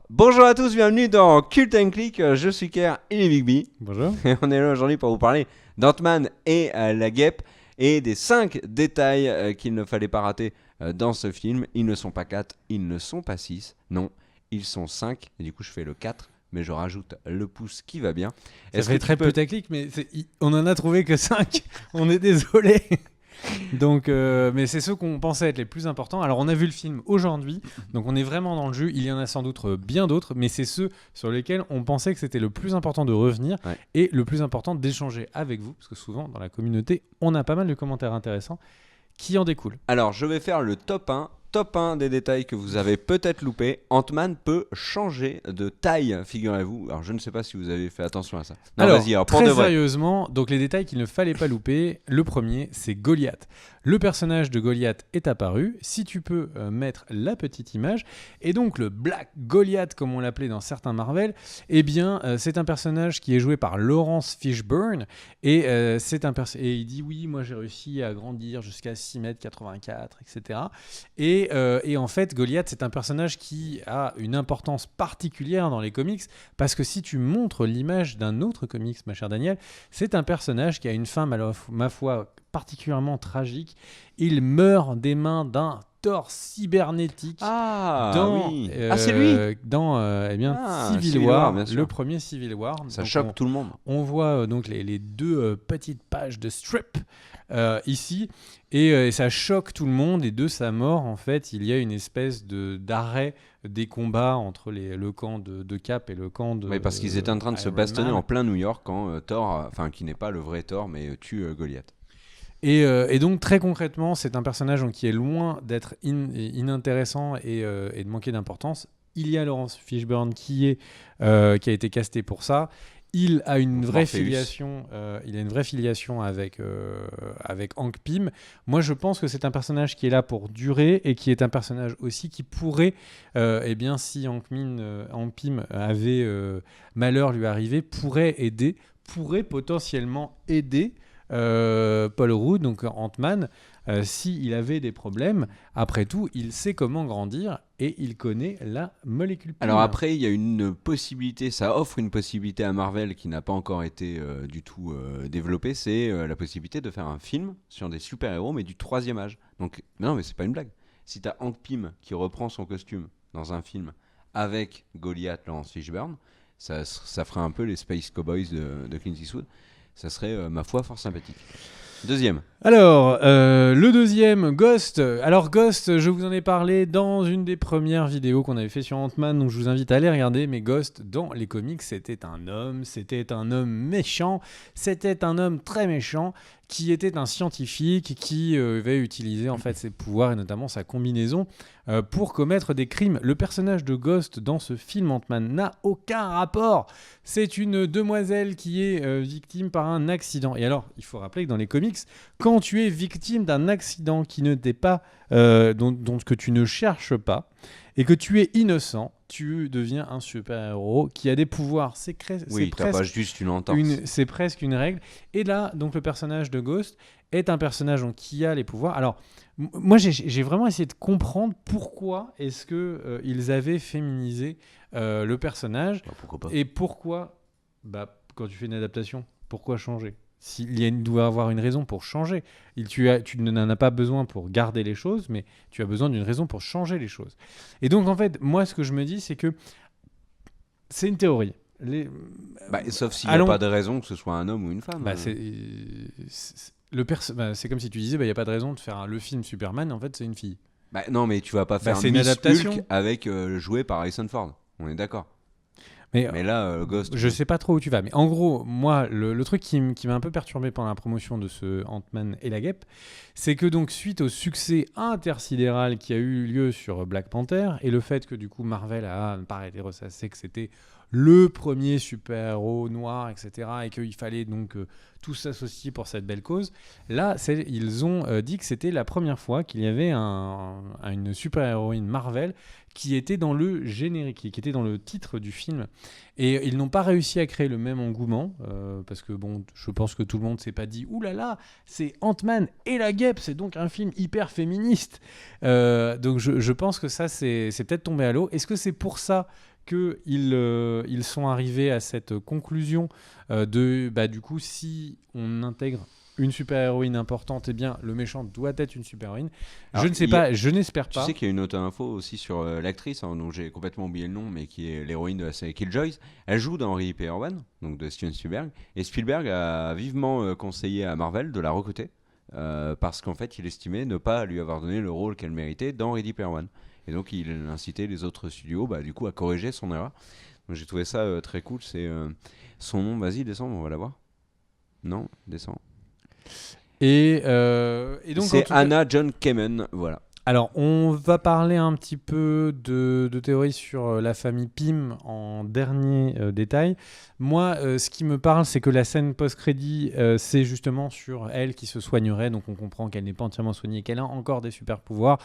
Bonjour à tous, bienvenue dans Cult and Click, je suis Kerr et Big B. Bonjour. Et on est là aujourd'hui pour vous parler d'Ant-Man et la guêpe et des 5 détails qu'il ne fallait pas rater dans ce film. Ils ne sont pas 4, ils ne sont pas 6, non, ils sont 5. Et du coup je fais le 4, mais je rajoute le pouce qui va bien. Ça fait très putaclic, mais on en a trouvé que 5. On est désolé. Donc, mais c'est ceux qu'on pensait être les plus importants. Alors, on a vu le film aujourd'hui, donc on est vraiment dans le jus. Il y en a sans doute bien d'autres, mais c'est ceux sur lesquels on pensait que c'était le plus important de revenir et le plus important d'échanger avec vous, parce que souvent, dans la communauté, on a pas mal de commentaires intéressants qui en découlent. Alors, je vais faire le top 1. Top 1 des détails que vous avez peut-être loupés. Ant-Man peut changer de taille, figurez-vous. Alors, je ne sais pas si vous avez fait attention à ça. Non, alors, vas-y, pour très sérieusement, donc les détails qu'il ne fallait pas louper. Le premier, c'est Goliath. Le personnage de Goliath est apparu. Si tu peux mettre la petite image. Et donc, le Black Goliath, comme on l'appelait dans certains Marvel, eh bien, c'est un personnage qui est joué par Laurence Fishburne. Et, et il dit, oui, moi, j'ai réussi à grandir jusqu'à 6,84 m, etc. Et en fait, Goliath, c'est un personnage qui a une importance particulière dans les comics, parce que si tu montres l'image d'un autre comics, ma chère Daniel, c'est un personnage qui a une fin, ma foi, particulièrement tragique. Il meurt des mains d'un Thor cybernétique c'est lui dans Civil War, le premier Civil War. Ça donc choque tout le monde. On voit donc les deux petites pages de strip ici, et ça choque tout le monde, et de sa mort, en fait, il y a une espèce d'arrêt des combats entre le camp de Cap et le camp de... Oui, parce qu'ils étaient en train de se bastonner en plein New York quand Thor, qui n'est pas le vrai Thor, mais tue Goliath. Et donc, très concrètement, c'est un personnage qui est loin d'être inintéressant et de manquer d'importance. Il y a Laurence Fishburne qui a été casté pour ça. Il a une vraie filiation. Il a une vraie filiation avec Hank Pym. Moi, je pense que c'est un personnage qui est là pour durer et qui est un personnage aussi qui pourrait, si Hank Pym avait malheur lui arriver, pourrait potentiellement aider Paul Rudd, donc Ant-Man, s'il avait des problèmes. Après tout, il sait comment grandir et il connaît la molécule Pym. Alors après, il y a une possibilité, ça offre une possibilité à Marvel qui n'a pas encore été du tout développée, c'est la possibilité de faire un film sur des super-héros, mais du troisième âge. Donc, non, mais c'est pas une blague. Si t'as Hank Pym qui reprend son costume dans un film avec Goliath, Laurence Fishburne, ça ferait un peu les Space Cowboys de Clint Eastwood. Ça serait, ma foi, fort sympathique. Deuxième. Alors, le deuxième, Ghost. Alors, Ghost, je vous en ai parlé dans une des premières vidéos qu'on avait fait sur Ant-Man, donc je vous invite à aller regarder. Mais Ghost, dans les comics, c'était un homme méchant, c'était un homme très méchant, qui était un scientifique qui va utiliser en fait ses pouvoirs et notamment sa combinaison pour commettre des crimes. Le personnage de Ghost dans ce film Ant-Man n'a aucun rapport. C'est une demoiselle qui est victime par un accident. Et alors, il faut rappeler que dans les comics, quand tu es victime d'un accident qui ne t'est pas, dont que tu ne cherches pas, et que tu es innocent, tu deviens un super-héros qui a des pouvoirs. Oui, t'as pas juste une entorse. C'est presque une règle. Et là, donc le personnage de Ghost est un personnage qui a les pouvoirs. Alors, moi, j'ai vraiment essayé de comprendre pourquoi est-ce que ils avaient féminisé le personnage. Pourquoi pas. Et pourquoi, quand tu fais une adaptation, pourquoi changer ? Il doit avoir une raison pour changer. Tu n'en as pas besoin pour garder les choses, mais tu as besoin d'une raison pour changer les choses. Et donc, en fait, moi, ce que je me dis, c'est que c'est une théorie. Sauf s'il n'y a pas de raison que ce soit un homme ou une femme. C'est comme si tu disais, il n'y a pas de raison de faire le film Superman, en fait, c'est une fille. Non, mais tu vas pas faire une adaptation Hulk avec joué par Harrison Ford. On est d'accord. Mais là, Ghost... Je sais pas trop où tu vas. Mais en gros, moi, le truc qui m'a un peu perturbé pendant la promotion de ce Ant-Man et la guêpe, c'est que donc, suite au succès intersidéral qui a eu lieu sur Black Panther, et le fait que du coup Marvel a pas été ressassé que c'était le premier super-héros noir, etc., et qu'il fallait donc tous s'associer pour cette belle cause, là, ils ont dit que c'était la première fois qu'il y avait une super-héroïne Marvel qui était dans le générique, qui était dans le titre du film. Et ils n'ont pas réussi à créer le même engouement, parce que je pense que tout le monde s'est pas dit « Ouh là là, c'est Ant-Man et la guêpe, c'est donc un film hyper féministe !» Donc je pense que ça, c'est peut-être tombé à l'eau. Est-ce que c'est pour ça qu'ils sont arrivés à cette conclusion du coup, si on intègre une super-héroïne importante, eh bien, le méchant doit être une super-héroïne. Je ne sais pas, je n'espère pas. Tu sais qu'il y a une autre info aussi sur l'actrice, dont j'ai complètement oublié le nom, mais qui est l'héroïne de la série Killjoys. Elle joue dans Ready Player One, donc de Steven Spielberg. Et Spielberg a vivement conseillé à Marvel de la recruter, parce qu'en fait, il estimait ne pas lui avoir donné le rôle qu'elle méritait dans Ready Player One. Et donc, il incitait les autres studios, du coup, à corriger son erreur. Donc, j'ai trouvé ça très cool. C'est son nom, vas-y, descends, on va la voir. Non, descends. Et donc c'est Anna John Kamen, voilà. Alors, on va parler un petit peu de théories sur la famille Pym en dernier détail. Moi, ce qui me parle, c'est que la scène post-crédit, c'est justement sur elle qui se soignerait. Donc, on comprend qu'elle n'est pas entièrement soignée, qu'elle a encore des super pouvoirs.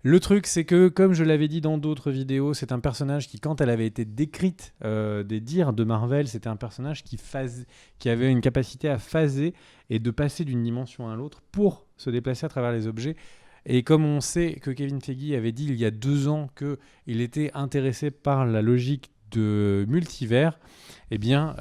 Le truc, c'est que, comme je l'avais dit dans d'autres vidéos, c'est un personnage qui, quand elle avait été décrite des dires de Marvel, c'était un personnage qui avait une capacité à phaser et de passer d'une dimension à l'autre pour se déplacer à travers les objets. Et comme on sait que Kevin Feige avait dit il y a 2 ans qu'il était intéressé par la logique de multivers, eh bien,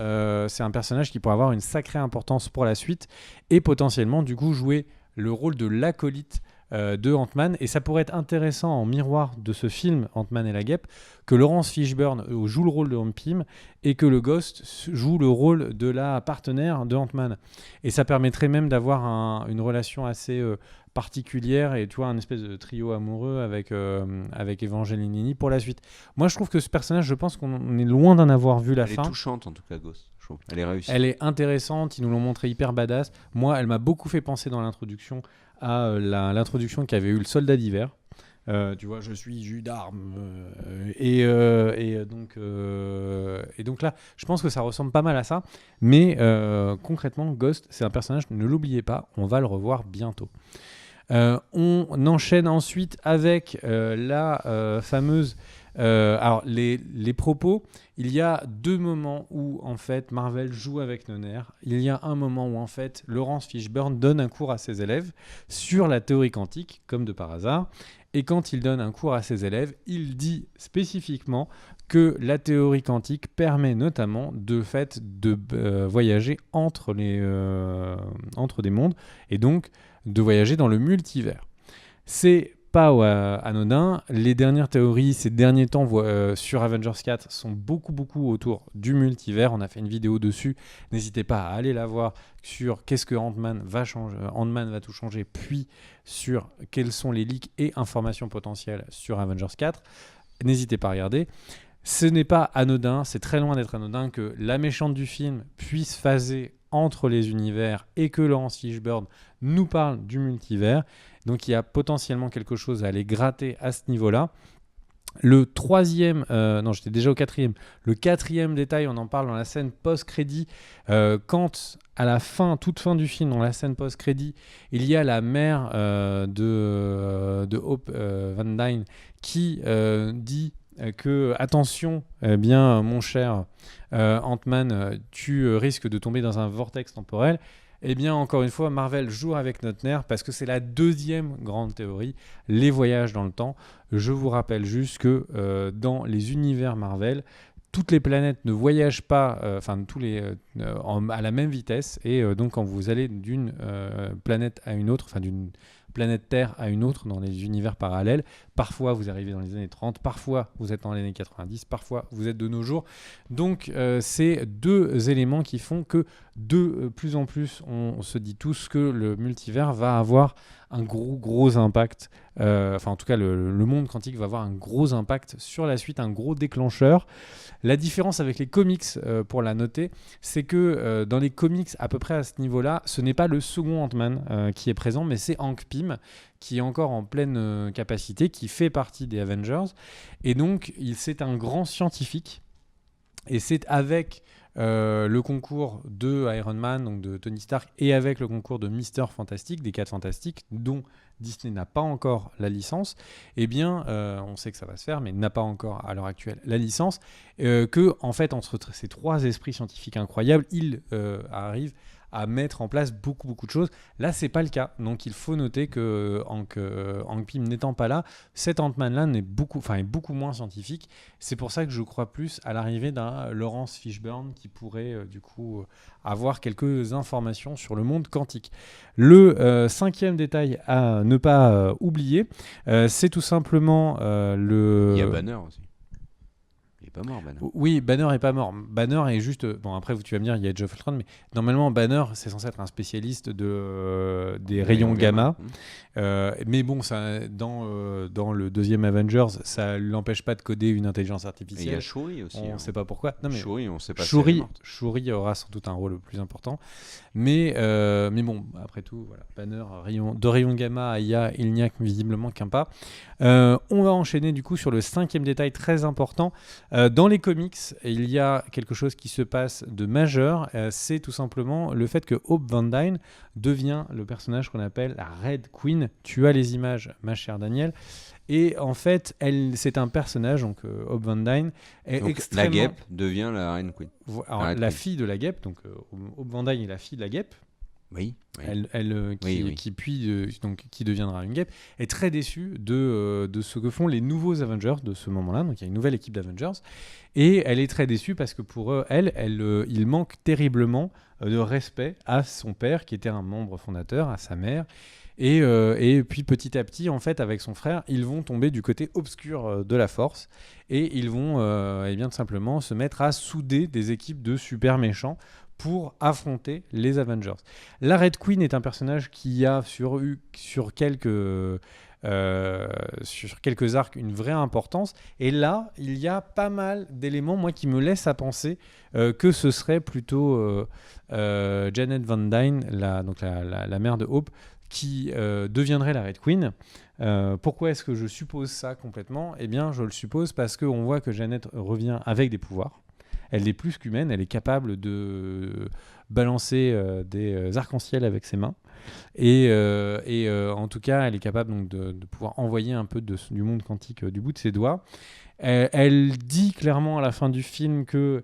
c'est un personnage qui pourrait avoir une sacrée importance pour la suite et potentiellement, du coup, jouer le rôle de l'acolyte de Ant-Man, et ça pourrait être intéressant en miroir de ce film Ant-Man et la Guêpe que Laurence Fishburne joue le rôle de Pym et que le Ghost joue le rôle de la partenaire de Ant-Man, et ça permettrait même d'avoir une relation assez particulière et tu vois un espèce de trio amoureux avec Evangeline Lilly pour la suite. Moi je trouve que ce personnage, je pense qu'on est loin d'en avoir vu la fin. Elle est touchante en tout cas, Ghost. Je trouve. Elle est réussie. Elle est intéressante, ils nous l'ont montré hyper badass. Moi elle m'a beaucoup fait penser dans l'introduction à l'introduction qu'avait eu le Soldat d'hiver. Tu vois, je suis jus d'armes. Et donc là, je pense que ça ressemble pas mal à ça. Mais concrètement, Ghost, c'est un personnage, ne l'oubliez pas, on va le revoir bientôt. On enchaîne ensuite avec la fameuse... alors, les propos, il y a 2 moments où, en fait, Marvel joue avec nos nerfs. Il y a un moment où, en fait, Laurence Fishburne donne un cours à ses élèves sur la théorie quantique, comme de par hasard. Et quand il donne un cours à ses élèves, il dit spécifiquement que la théorie quantique permet notamment de voyager entre des mondes et donc de voyager dans le multivers. C'est pas anodin. Les dernières théories ces derniers temps sur Avengers 4 sont beaucoup autour du multivers. On a fait une vidéo dessus. N'hésitez pas à aller la voir sur qu'est-ce que Ant-Man va changer. Ant-Man va tout changer, puis sur quels sont les leaks et informations potentielles sur Avengers 4. N'hésitez pas à regarder. Ce n'est pas anodin, c'est très loin d'être anodin que la méchante du film puisse phaser entre les univers et que Laurence Fishburne nous parle du multivers. Donc il y a potentiellement quelque chose à aller gratter à ce niveau-là. Le 3e, non j'étais déjà au 4e, le 4e détail, on en parle dans la scène post-crédit, quand à la fin, toute fin du film, dans la scène post-crédit, il y a la mère de Hope Van Dyne qui dit que attention, bien mon cher Ant-Man, tu risques de tomber dans un vortex temporel. Eh bien, encore une fois, Marvel joue avec notre nerf parce que c'est la 2e grande théorie, les voyages dans le temps. Je vous rappelle juste que dans les univers Marvel, toutes les planètes ne voyagent pas à la même vitesse. Et donc, quand vous allez d'une planète à une autre, d'une planète Terre à une autre dans les univers parallèles, parfois vous arrivez dans les années 30, parfois vous êtes dans les années 90, parfois vous êtes de nos jours. Donc c'est 2 éléments qui font que de plus en plus on se dit tous que le multivers va avoir un gros impact, en tout cas le monde quantique va avoir un gros impact sur la suite, un gros déclencheur. La différence avec les comics, pour la noter, c'est que dans les comics à peu près à ce niveau-là, ce n'est pas le second Ant-Man qui est présent, mais c'est Hank Pym qui est encore en pleine capacité, qui fait partie des Avengers, et donc c'est un grand scientifique, et c'est avec le concours de Iron Man, donc de Tony Stark, et avec le concours de Mister Fantastic, des 4 Fantastiques, dont Disney n'a pas encore la licence, eh bien, on sait que ça va se faire, mais n'a pas encore à l'heure actuelle la licence, que en fait, entre ces 3 esprits scientifiques incroyables, il arrive à mettre en place beaucoup de choses. Là, c'est pas le cas. Donc, il faut noter que Hank Pym n'étant pas là, cet Ant-Man-là est beaucoup moins scientifique. C'est pour ça que je crois plus à l'arrivée d'un Lawrence Fishburne qui pourrait du coup avoir quelques informations sur le monde quantique. Le cinquième détail à ne pas oublier, c'est tout simplement Il y a Banner aussi. Il est pas mort, Banner. Oui, Banner est pas mort. Banner est juste... Bon, après, tu vas me dire, il y a Age of Ultron, mais normalement, Banner, c'est censé être un spécialiste des rayons gamma. Mais bon, ça, dans le deuxième Avengers, ça l'empêche pas de coder une intelligence artificielle. Et il y a Shuri aussi. On ne sait pas pourquoi. Non, mais Shuri, on sait pas si elle est morte. Shuri aura sans doute un rôle plus important. Mais bon, après tout, voilà. Banner, de rayon gamma, il n'y a visiblement qu'un pas. On va enchaîner du coup sur le cinquième détail très important. Dans les comics, il y a quelque chose qui se passe de majeur. C'est tout simplement le fait que Hope Van Dyne devient le personnage qu'on appelle la Red Queen. Tu as les images, ma chère Daniel. Et en fait, c'est un personnage, donc Hope Van Dyne, est donc, extrêmement... La Guêpe devient la Reine Queen. Alors, la fille de la Guêpe, donc Hope Van Dyne est la fille de la Guêpe. Oui. Qui deviendra une Guêpe, est très déçue de ce que font les nouveaux Avengers de ce moment-là. Donc il y a une nouvelle équipe d'Avengers et elle est très déçue parce que pour eux, il manque terriblement de respect à son père qui était un membre fondateur, à sa mère. Et puis petit à petit, en fait, avec son frère, ils vont tomber du côté obscur de la force et ils vont tout simplement se mettre à souder des équipes de super méchants pour affronter les Avengers. La Red Queen est un personnage qui a sur quelques arcs une vraie importance. Et là, il y a pas mal d'éléments, moi, qui me laissent à penser que ce serait plutôt Janet Van Dyne, la mère de Hope, qui deviendrait la Red Queen. Pourquoi est-ce que je suppose ça complètement ? Eh bien, je le suppose parce qu'on voit que Janet revient avec des pouvoirs. Elle est plus qu'humaine, elle est capable de balancer des arcs-en-ciel avec ses mains. Et en tout cas, elle est capable donc, de pouvoir envoyer un peu du monde quantique du bout de ses doigts. Elle dit clairement à la fin du film qu'elle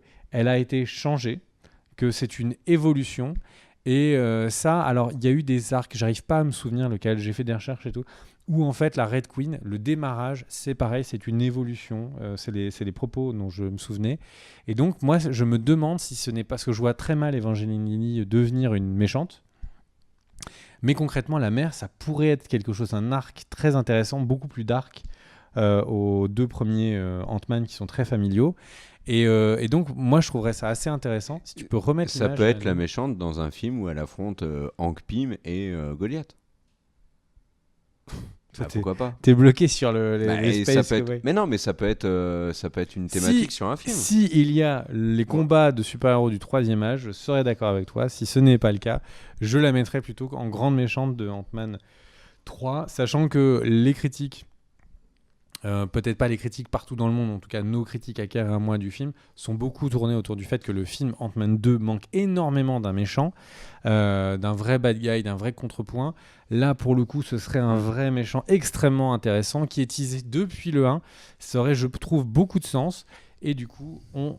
a été changée, que c'est une évolution. Et ça, alors il y a eu des arcs, j'arrive pas à me souvenir lequel, j'ai fait des recherches et tout, où en fait la Red Queen, le démarrage, c'est pareil, c'est une évolution, c'est les propos dont je me souvenais. Et donc moi, je me demande si ce n'est pas, parce que je vois très mal Evangeline Lilly devenir une méchante, mais concrètement la mère, ça pourrait être quelque chose, un arc très intéressant, beaucoup plus dark aux deux premiers Ant-Man qui sont très familiaux. Et donc, moi, je trouverais ça assez intéressant. Si tu peux remettre ça peut être la méchante dans un film où elle affronte Hank Pym et Goliath. Pourquoi pas ? T'es bloqué sur les space. Mais non, mais ça peut être une thématique sur un film. Si il y a les combats de super-héros du troisième âge, je serais d'accord avec toi. Si ce n'est pas le cas, je la mettrais plutôt en grande méchante de Ant-Man 3, sachant que les critiques... peut-être pas les critiques partout dans le monde, en tout cas nos critiques à Kerr et à moi du film sont beaucoup tournées autour du fait que le film Ant-Man 2 manque énormément d'un méchant, d'un vrai bad guy, d'un vrai contrepoint. Là pour le coup ce serait un vrai méchant extrêmement intéressant qui est teasé depuis le 1, ça aurait je trouve beaucoup de sens et du coup on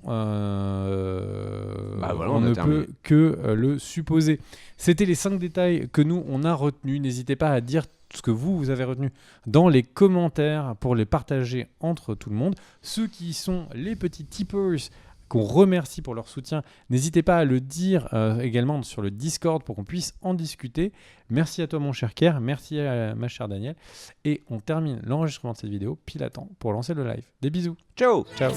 ne peut que le supposer. C'était les 5 détails que nous on a retenus, n'hésitez pas à dire ce que vous avez retenu dans les commentaires pour les partager entre tout le monde. Ceux qui sont les petits tipeurs qu'on remercie pour leur soutien, n'hésitez pas à le dire également sur le Discord pour qu'on puisse en discuter. Merci à toi mon cher Kerr, merci à ma chère Daniel. Et on termine l'enregistrement de cette vidéo pile à temps pour lancer le live. Des bisous. Ciao. Ciao.